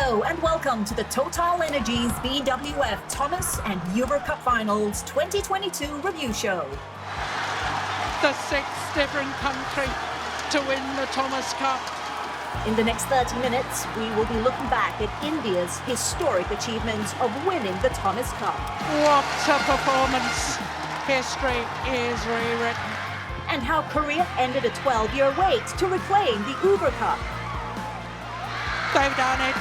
Hello and welcome to the TotalEnergies BWF Thomas and Euro Cup Finals 2022 review show. The sixth different country to win the Thomas Cup. In the next 30 minutes, we will be looking back at India's historic achievement of winning the Thomas Cup. What a performance! History is rewritten. And how Korea ended a 12-year wait to reclaim the Uber Cup. They've done it.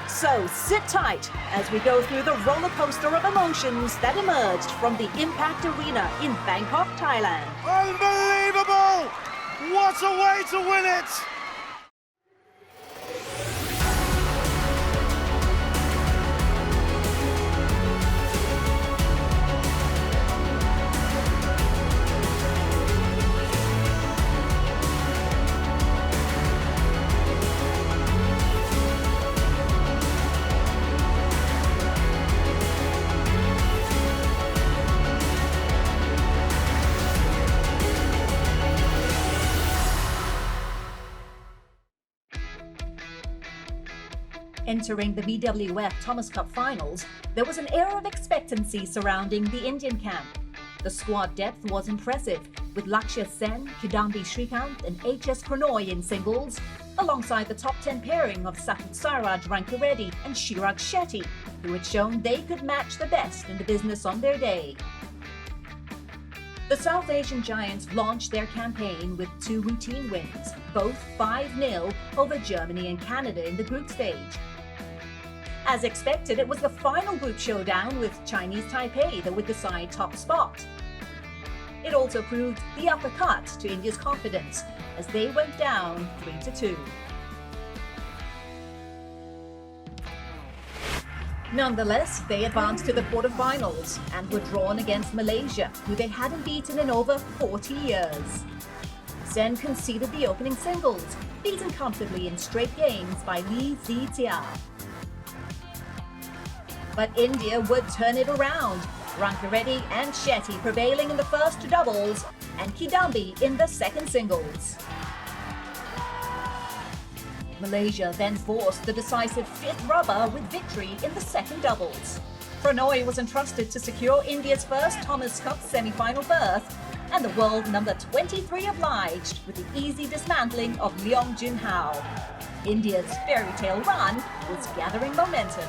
So sit tight as we go through the roller coaster of emotions that emerged from the Impact Arena in Bangkok, Thailand. Unbelievable! What a way to win it! Entering the BWF Thomas Cup Finals, there was an air of expectancy surrounding the Indian camp. The squad depth was impressive, with Lakshya Sen, Kidambi Srikanth and HS Pranoy in singles, alongside the top 10 pairing of Sathit Sairaj Rankireddy and Chirag Shetty, who had shown they could match the best in the business on their day. The South Asian Giants launched their campaign with two routine wins, both 5-0 over Germany and Canada in the group stage. As expected, it was the final group showdown with Chinese Taipei that would decide top spot. It also proved the uppercut to India's confidence as they went down 3-2. Nonetheless, they advanced to the quarterfinals and were drawn against Malaysia, who they hadn't beaten in over 40 years. Sen conceded the opening singles, beaten comfortably in straight games by Lee Zitia. But India would turn it around, Rankireddy and Shetty prevailing in the first doubles and Kidambi in the second singles. Malaysia then forced the decisive fifth rubber with victory in the second doubles. Pranoy was entrusted to secure India's first Thomas Cup semi-final berth, and the world number 23 obliged with the easy dismantling of Leong Jin Hao. India's fairy tale run was gathering momentum.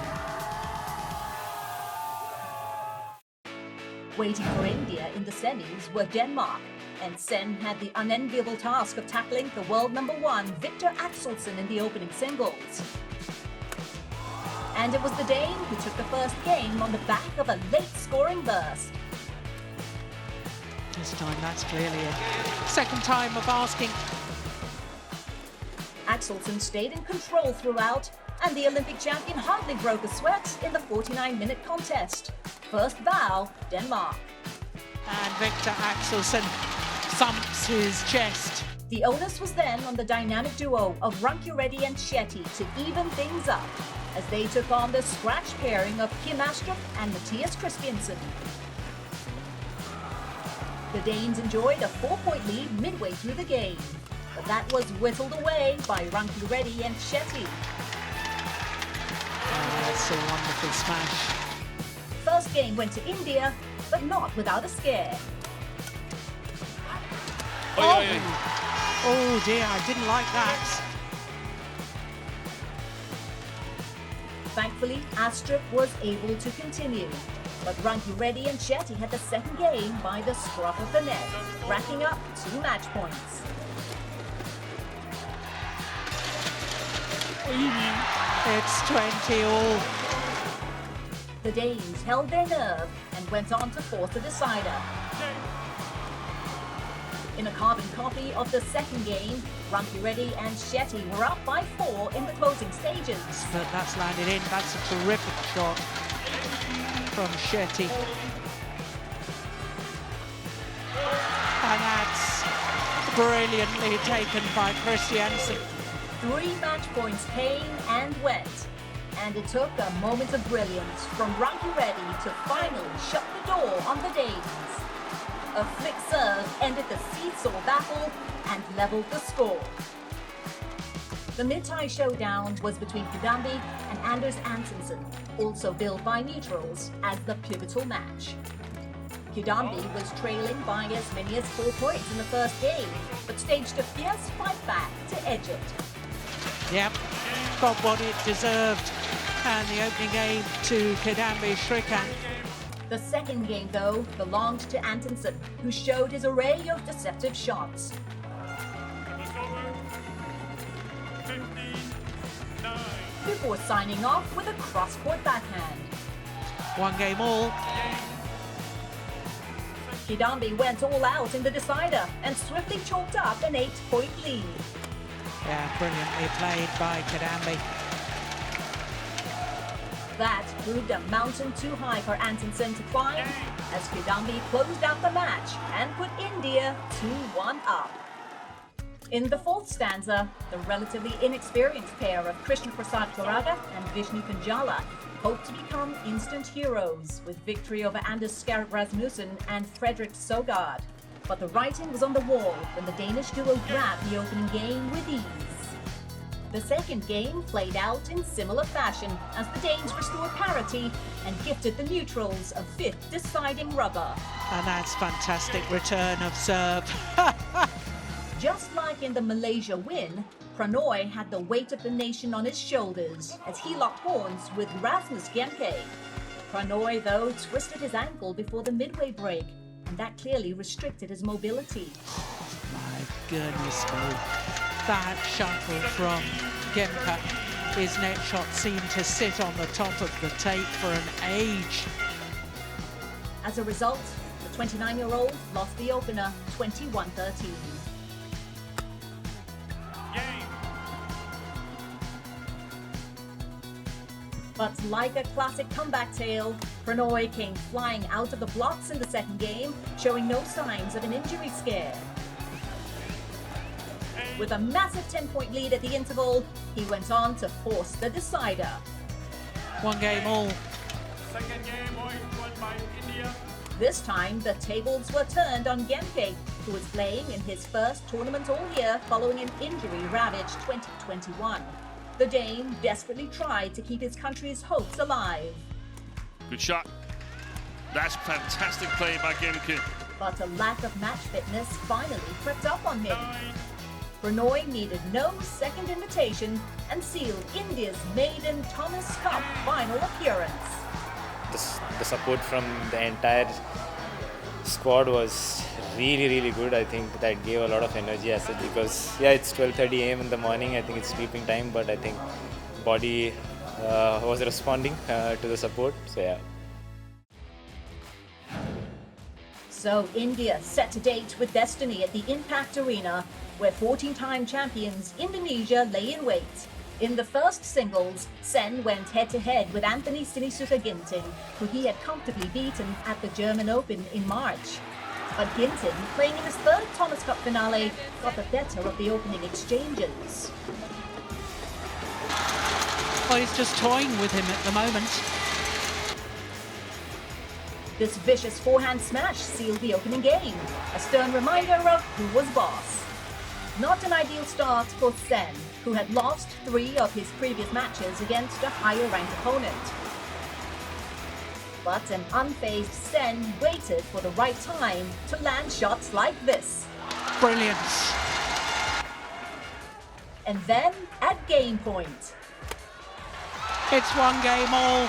Waiting for India in the semis were Denmark, and Sen had the unenviable task of tackling the world number 1 Victor Axelsen in the opening singles. And it was the Dane who took the first game on the back of a late-scoring burst. This time that's clearly a second time of asking. Axelsen stayed in control throughout, and the Olympic champion hardly broke a sweat in the 49-minute contest. First vow, Denmark. And Victor Axelsen thumps his chest. The onus was then on the dynamic duo of Rankireddy and Shetty to even things up, as they took on the scratch pairing of Kim Astrup and Matthias Christiansen. The Danes enjoyed a 4-point lead midway through the game, but that was whittled away by Rankireddy and Shetty. That's a wonderful smash. First game went to India, but not without a scare. Oh dear, I didn't like that. Thankfully, Astrup was able to continue, but Rankireddy and Shetty had the second game by the scruff of the neck, racking up 2 match points. It's 20 all. The Danes held their nerve and went on to force a decider. In a carbon copy of the second game, Rankireddy and Shetty were up by 4 in the closing stages. But that's landed in. That's a terrific shot from Shetty. And that's brilliantly taken by Christiansen. 3 match points came and went. And it took a moment of brilliance from Rankireddy to finally shut the door on the Danes. A flick serve ended the seesaw battle and leveled the score. The mid-tie showdown was between Kidambi and Anders Antonsen, also billed by neutrals as the pivotal match. Kidambi was trailing by as many as 4 points in the first game, but staged a fierce fight back to edge it. Yep, got what it deserved. And the opening game to Kidambi Shrikant. The second game, though, belonged to Antonsen, who showed his array of deceptive shots. Before signing off with a cross-court backhand. 1 game all. Kidambi went all out in the decider and swiftly chalked up an 8-point lead. Yeah, brilliantly played by Kidambi. That proved a mountain too high for Antonsen to climb as Kidambi closed out the match and put India 2-1 up. In the fourth stanza, the relatively inexperienced pair of Krishna Prasad Karaga and Vishnu Kanjala hoped to become instant heroes with victory over Anders Skarp Rasmussen and Fredrik Sogard. But the writing was on the wall when the Danish duo grabbed the opening game with ease. The second game played out in similar fashion as the Danes restored parity and gifted the neutrals a fifth deciding rubber. And that's fantastic return of serve. Just like in the Malaysia win, Pranoy had the weight of the nation on his shoulders as he locked horns with Rasmus Gemke. Pranoy, though, twisted his ankle before the midway break, and that clearly restricted his mobility. My goodness me. That shuttle from Gemka. His net shot seemed to sit on the top of the tape for an age. As a result, the 29-year-old lost the opener 21-13. But like a classic comeback tale, Pranoy came flying out of the blocks in the second game, showing no signs of an injury scare. With a massive 10-point lead at the interval, he went on to force the decider. 1 game all. Second game won by India. This time, the tables were turned on Gemke, who was playing in his first tournament all year following an injury-ravaged 2021. The Dane desperately tried to keep his country's hopes alive. Good shot. That's fantastic play by Gemke. But a lack of match fitness finally crept up on him. Pranoy needed no second invitation and sealed India's maiden Thomas Cup final appearance. The support from the entire squad was really good. I think that gave a lot of energy as such because it's 12:30 a.m. in the morning. I think it's sleeping time, but I think body was responding to the support. So India set to date with destiny at the Impact Arena, where 14-time champions Indonesia lay in wait. In the first singles, Sen went head-to-head with Anthony Sinisuka Ginting, who he had comfortably beaten at the German Open in March. But Ginting, playing in his third Thomas Cup finale, got the better of the opening exchanges. Well, he's just toying with him at the moment. This vicious forehand smash sealed the opening game, a stern reminder of who was boss. Not an ideal start for Sen, who had lost 3 of his previous matches against a higher-ranked opponent. But an unfazed Sen waited for the right time to land shots like this. Brilliant. And then, at game point, It's 1 game all.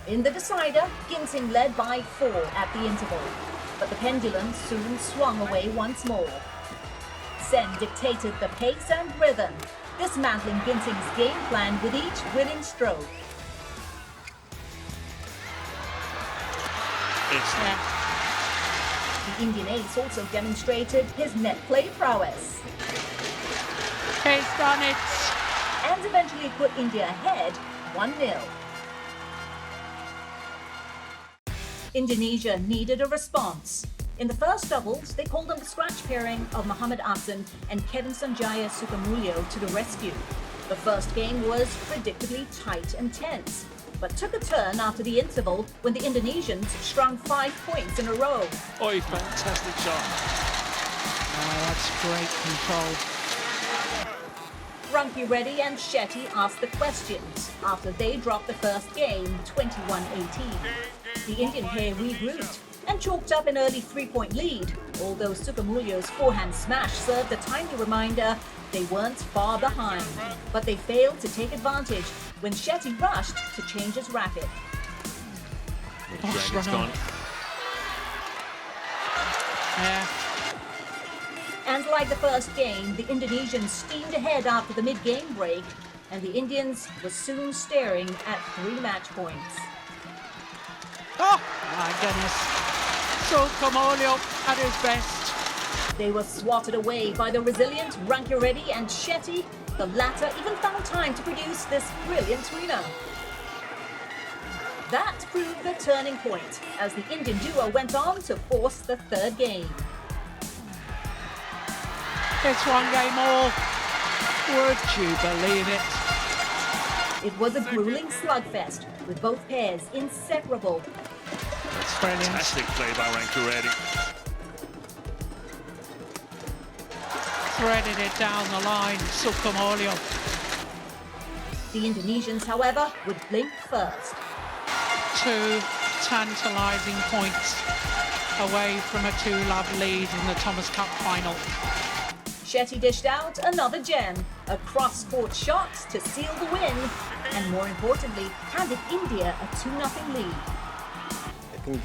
in the decider, Ginting led by 4 at the interval, but the pendulum soon swung away once more. Sen dictated the pace and rhythm, dismantling Ginting's game plan with each winning stroke. Yeah. The Indian ace also demonstrated his net play prowess He's done it. and eventually put India ahead 1-0. Indonesia needed a response. In the first doubles, they called on the scratch pairing of Muhammad Ahsan and Kevin Sanjaya Sukamuljo to the rescue. The first game was predictably tight and tense, but took a turn after the interval when the Indonesians strung 5 points in a row. Oh, fantastic shot. Oh, that's great control. Ranki Reddy and Shetty asked the questions after they dropped the first game 21-18. The Indian pair regrouped and chalked up an early 3-point lead, although Sukamulyo's forehand smash served a timely reminder they weren't far behind. But they failed to take advantage when Shetty rushed to change his racket. It's gone. Yeah. And like the first game, the Indonesians steamed ahead after the mid-game break, and the Indians were soon staring at 3 match points. Oh, my goodness. Sukamulyo at his best. They were swatted away by the resilient Ranki Reddy and Shetty. The latter even found time to produce this brilliant tweener. That proved the turning point as the Indian duo went on to force the third game. It's 1 game all. Would you believe it? It was a grueling slugfest with both pairs inseparable. It's brilliant. Fantastic play by Ranki Reddy. Threaded it down the line, Sukamulyo. The Indonesians, however, would blink first. 2 tantalising points away from a 2-love lead in the Thomas Cup final. Shetty dished out another gem, a cross-court shot to seal the win, and more importantly, handed India a 2-0 lead. I think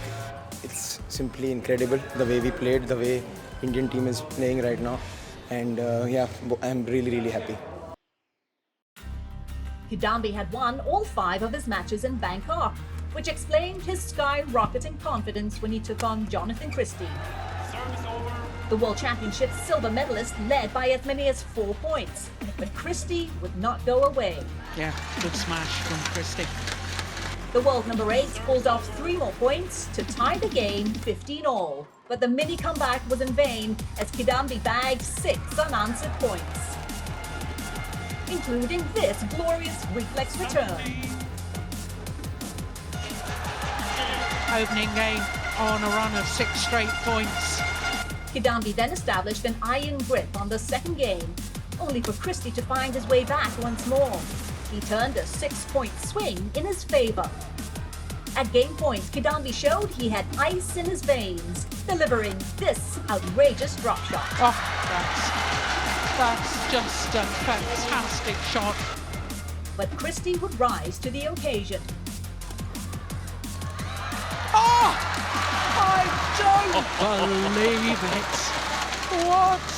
it's simply incredible the way we played, the way Indian team is playing right now, and yeah, I'm really happy. Kidambi had won all 5 of his matches in Bangkok, which explained his skyrocketing confidence when he took on Jonathan Christie. The World Championships silver medalist led by as many as 4 points, but Christie would not go away. Yeah, good smash from Christie. The world number 8 pulled off 3 more points to tie the game 15-all, but the mini comeback was in vain as Kidambi bagged 6 unanswered points, including this glorious reflex return. Opening game on a run of 6 straight points. Kidambi then established an iron grip on the second game, only for Christie to find his way back once more. He turned a 6-point swing in his favour. At game point, Kidambi showed he had ice in his veins, delivering this outrageous drop shot. Oh, that's just a fantastic shot. But Christie would rise to the occasion. Oh! I don't believe it. What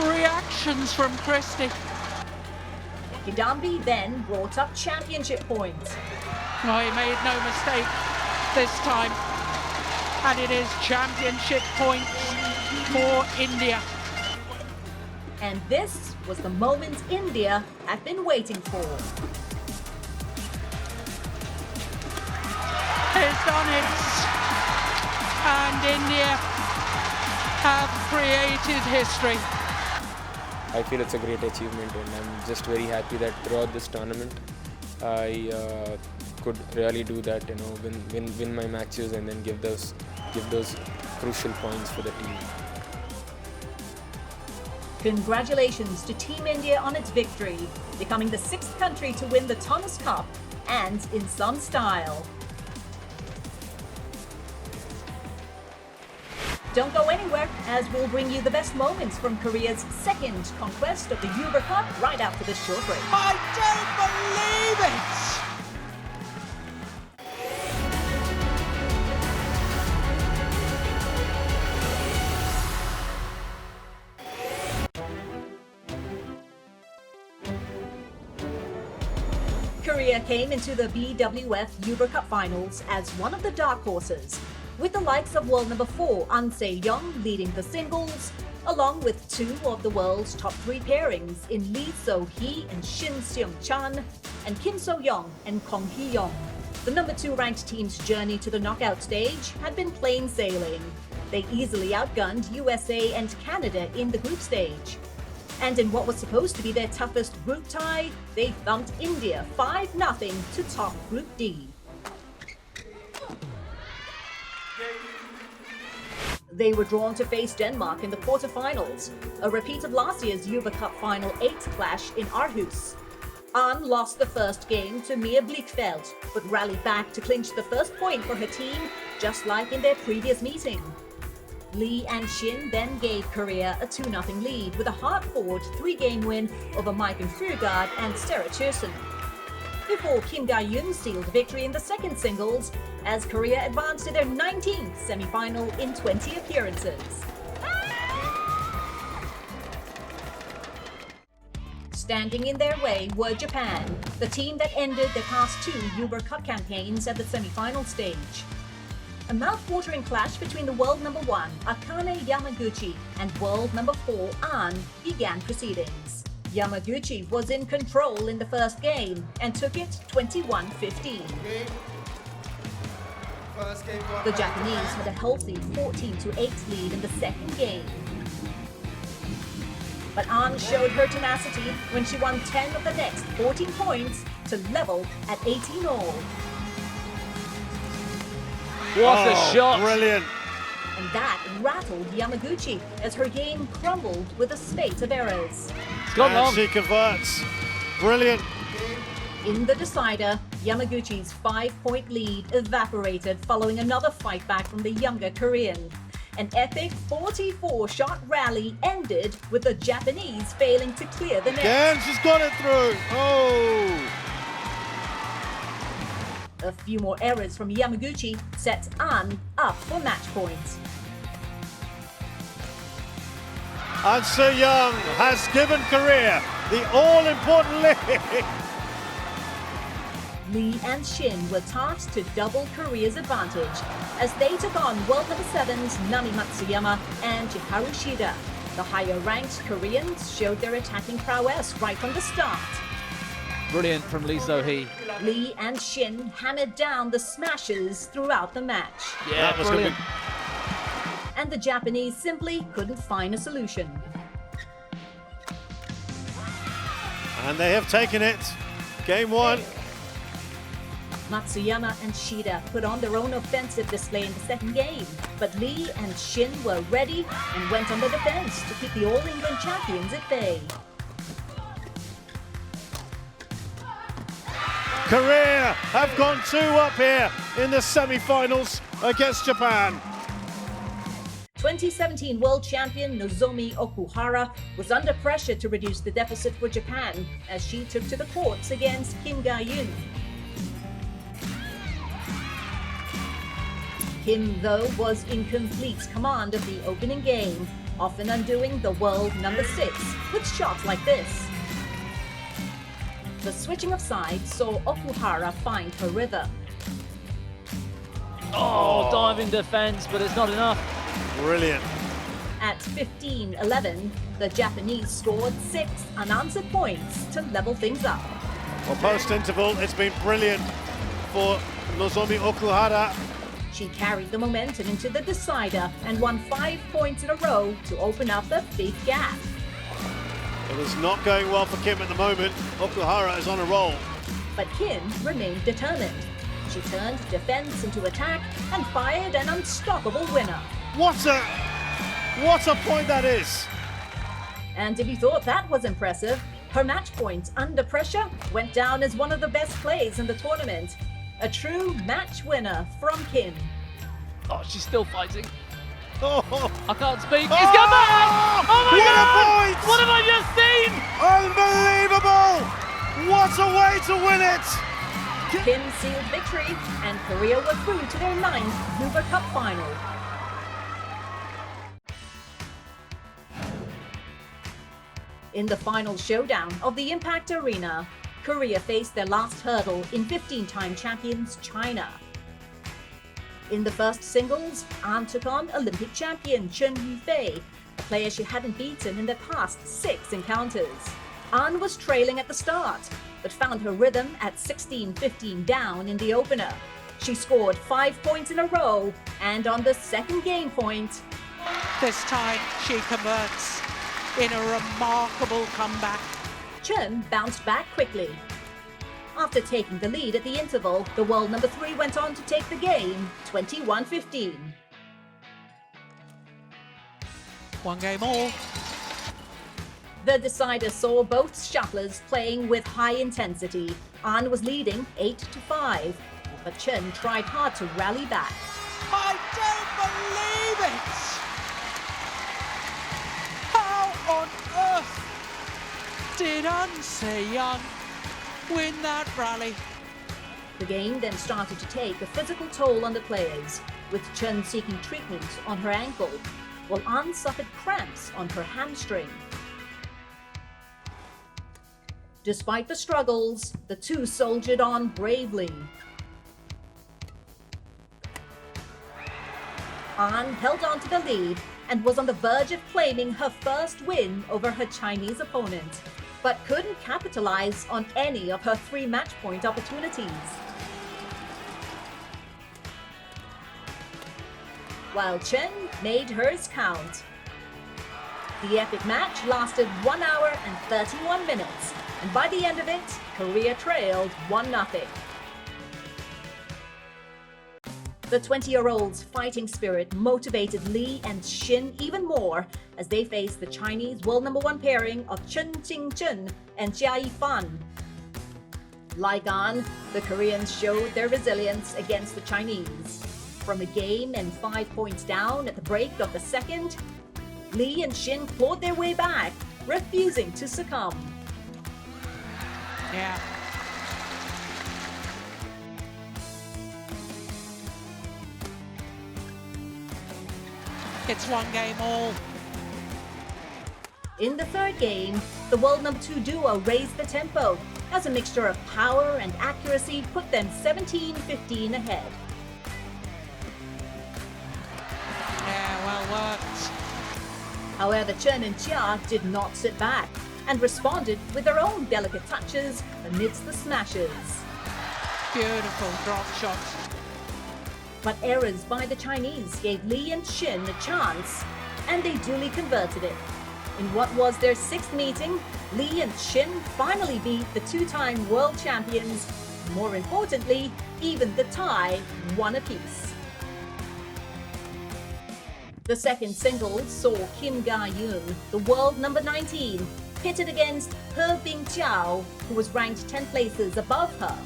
reactions from Christie. Kidambi then brought up championship points. Oh, he made no mistake this time. And it is championship points for India. And this was the moment India had been waiting for. He's done it. And India have created history. I feel it's a great achievement, and I'm just very happy that throughout this tournament I could really do that, you know, win my matches and then give those crucial points for the team. Congratulations to Team India on its victory, becoming the 6th country to win the Thomas Cup, and in some style. Don't go anywhere, as we'll bring you the best moments from Korea's 2nd conquest of the Uber Cup right after this short break. I don't believe it! Korea came into the BWF Uber Cup finals as one of the dark horses, with the likes of world number 4 An Se-young leading the singles, along with 2 of the world's top 3 pairings in Lee So-hee and Shin Seung-chan, and Kim So-young and Kong Hee-young. The number 2 ranked team's journey to the knockout stage had been plain sailing. They easily outgunned USA and Canada in the group stage. And in what was supposed to be their toughest group tie, they thumped India 5-0 to top Group D. They were drawn to face Denmark in the quarterfinals, a repeat of last year's Uber Cup Final 8 clash in Aarhus. An lost the first game to Mia Blichfeldt, but rallied back to clinch the first point for her team, just like in their previous meeting. Lee and Shin then gave Korea a 2-0 lead with a hard-fought 3-game win over Maiken Fugard and Sarah Tjersen. Before Kim Ga-eun sealed victory in the second singles, as Korea advanced to their 19th semi-final in 20 appearances. Standing in their way were Japan, the team that ended their past 2 Uber Cup campaigns at the semi-final stage. A mouth-watering clash between the world number 1, Akane Yamaguchi, and world number 4, An, began proceedings. Yamaguchi was in control in the first game and took it 21-15. The Japanese had a healthy 14-8 lead in the second game. But An showed her tenacity when she won 10 of the next 14 points to level at 18 all. What a shot! Brilliant. And that rattled Yamaguchi as her game crumbled with a spate of errors. It's gone long. And she converts. Brilliant. In the decider, Yamaguchi's 5-point lead evaporated following another fight back from the younger Korean. An epic 44-shot rally ended with the Japanese failing to clear the net. Again, she's got it through. Oh! A few more errors from Yamaguchi sets An up for match point. And So Young has given Korea the all-important lead. Lee and Shin were tasked to double Korea's advantage as they took on world number 7's Nami Matsuyama and Chiharu Shida. The higher-ranked Koreans showed their attacking prowess right from the start. Brilliant from Lee So-hee. Lee and Shin hammered down the smashes throughout the match. Yeah, That was brilliant. And the Japanese simply couldn't find a solution. And they have taken it. Game 1. Matsuyama and Shida put on their own offensive display in the second game, but Lee and Shin were ready and went on the defense to keep the All England champions at bay. Korea have gone 2 up here in the semi-finals against Japan. 2017 world champion Nozomi Okuhara was under pressure to reduce the deficit for Japan as she took to the courts against Kim Ga-eun. Kim, though, was in complete command of the opening game, often undoing the world number 6 with shots like this. The switching of sides saw Okuhara find her rhythm. Oh, diving defense, but it's not enough. Brilliant. At 15-11, the Japanese scored 6 unanswered points to level things up. Well, post-interval, it's been brilliant for Nozomi Okuhara. She carried the momentum into the decider and won 5 points in a row to open up the big gap. It is not going well for Kim at the moment. Okuhara is on a roll. But Kim remained determined. She turned defense into attack and fired an unstoppable winner. What a point that is. And if you thought that was impressive, her match points under pressure went down as one of the best plays in the tournament. A true match winner from Kim. Oh, she's still fighting. Oh, I can't speak. He's come back! Oh my what God! a point! What have I just seen? Unbelievable! What a way to win it! Kim sealed victory, and Korea were through to their 9th Uber Cup final. In the final showdown of the Impact Arena, Korea faced their last hurdle in 15-time champions China. In the first singles, An took on Olympic champion Chen Yufei, a player she hadn't beaten in their past 6 encounters. An was trailing at the start, but found her rhythm at 16-15 down in the opener. She scored 5 points in a row, and on the second game point, This time she converts in a remarkable comeback. Chen bounced back quickly. After taking the lead at the interval, the world number 3 went on to take the game 21-15. One game all. The decider saw both shuttlers playing with high intensity. An was leading 8-5, but Chen tried hard to rally back. I don't believe it! How on earth did An Se-young win that rally? The game then started to take a physical toll on the players, with Chen seeking treatment on her ankle, while An suffered cramps on her hamstring. Despite the struggles, the two soldiered on bravely. An held on to the lead and was on the verge of claiming her first win over her Chinese opponent, but couldn't capitalize on any of her 3 match point opportunities. While Chen made hers count. The epic match lasted 1 hour and 31 minutes, and by the end of it, Korea trailed 1-0. The 20-year-old's fighting spirit motivated Lee and Shin even more as they faced the Chinese world #1 pairing of Chen Qingzhen and Jia Yifan. Like An, the Koreans showed their resilience against the Chinese. From a game and 5 points down at the break of the second, Lee and Shin clawed their way back, refusing to succumb. Yeah. It's 1 game all. In the third game, the world #2 duo raised the tempo as a mixture of power and accuracy put them 17-15 ahead. Yeah, well worked. However, Chen and Jia did not sit back and responded with their own delicate touches amidst the smashes. Beautiful drop shot. But errors by the Chinese gave Lee and Shin a chance, and they duly converted it. In what was their 6th meeting, Lee and Shin finally beat the 2-time world champions. More importantly, even the tie 1 apiece. The second singles saw Kim Ga-eun, the world #19, pitted against He Bingjiao, who was ranked 10 places above her.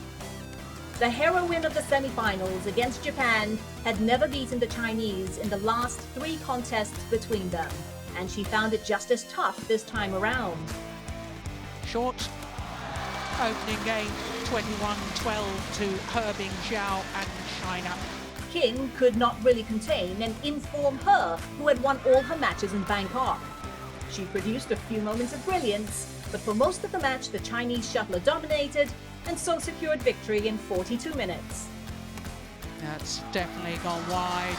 The heroine of the semi-finals against Japan had never beaten the Chinese in the last 3 contests between them, and she found it just as tough this time around. Short opening game, 21-12 to He Bingjiao and China. Kim could not really contain and inform her, who had won all her matches in Bangkok. She produced a few moments of brilliance, but for most of the match the Chinese shuttler dominated and so secured victory in 42 minutes. That's definitely gone wide.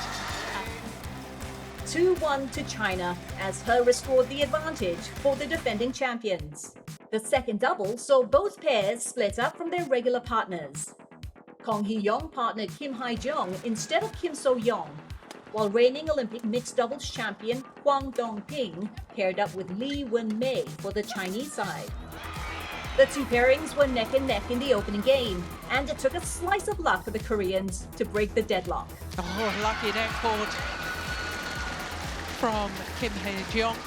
2-1 to China as He restored the advantage for the defending champions. The second double saw both pairs split up from their regular partners. Kong Hee-young partnered Kim Hae-jung instead of Kim So-young, while reigning Olympic mixed doubles champion Hwang Dong-ping paired up with Lee Wen-mei for the Chinese side. The 2 pairings were neck and neck in the opening game, and it took a slice of luck for the Koreans to break the deadlock. Oh, lucky net cord from Kim Hae-jung.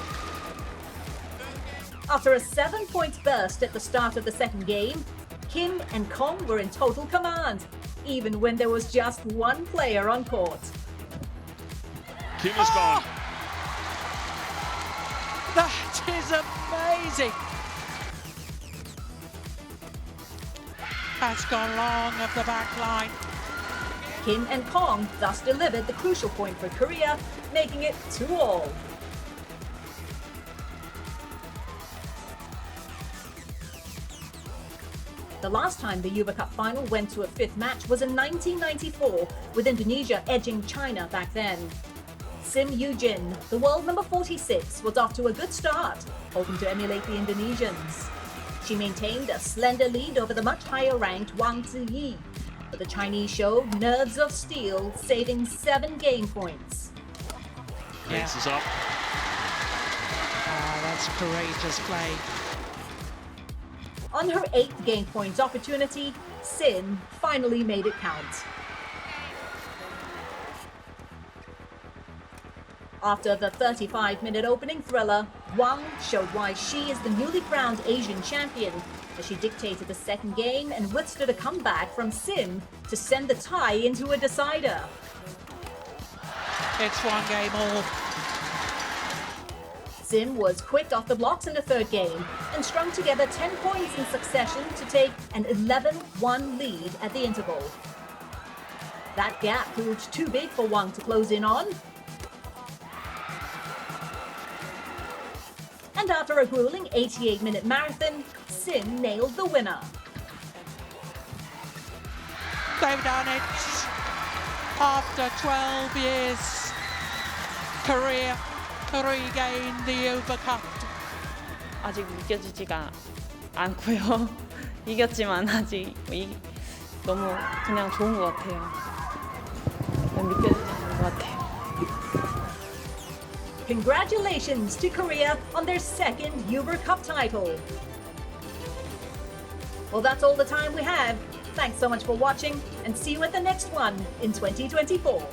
After a 7-point burst at the start of the second game, Kim and Kong were in total command, even when there was just 1 player on court. Kim is gone. That is amazing. That's gone long of the back line. Kim and Kong thus delivered the crucial point for Korea, making it 2-all. The last time the Uber Cup final went to a 5th match was in 1994, with Indonesia edging China back then. Sim Yoo-jin, the world #46, was off to a good start, hoping to emulate the Indonesians. She maintained a slender lead over the much higher-ranked Wang Ziyi, but the Chinese showed nerves of steel, saving 7 game points. Yeah. Aces up. That's courageous play. On her 8th game points opportunity, Sin finally made it count. After the 35-minute opening thriller, Wang showed why she is the newly crowned Asian champion as she dictated the second game and withstood a comeback from Sim to send the tie into a decider. It's 1 game all. Sim was quick off the blocks in the third game and strung together 10 points in succession to take an 11-1 lead at the interval. That gap proved too big for Wang to close in on. And after a grueling 88-minute marathon, Sim nailed the winner. They've done it. After 12 years, Korea regained the Uber Cup. 아직 믿겨지지가 않고요. 이겼지만 아직 너무 그냥 좋은 것 같아요. 믿겨지지 않는 것 같아요. Congratulations to Korea on their second Uber Cup title. Well, that's all the time we have. Thanks so much for watching and see you at the next one in 2024.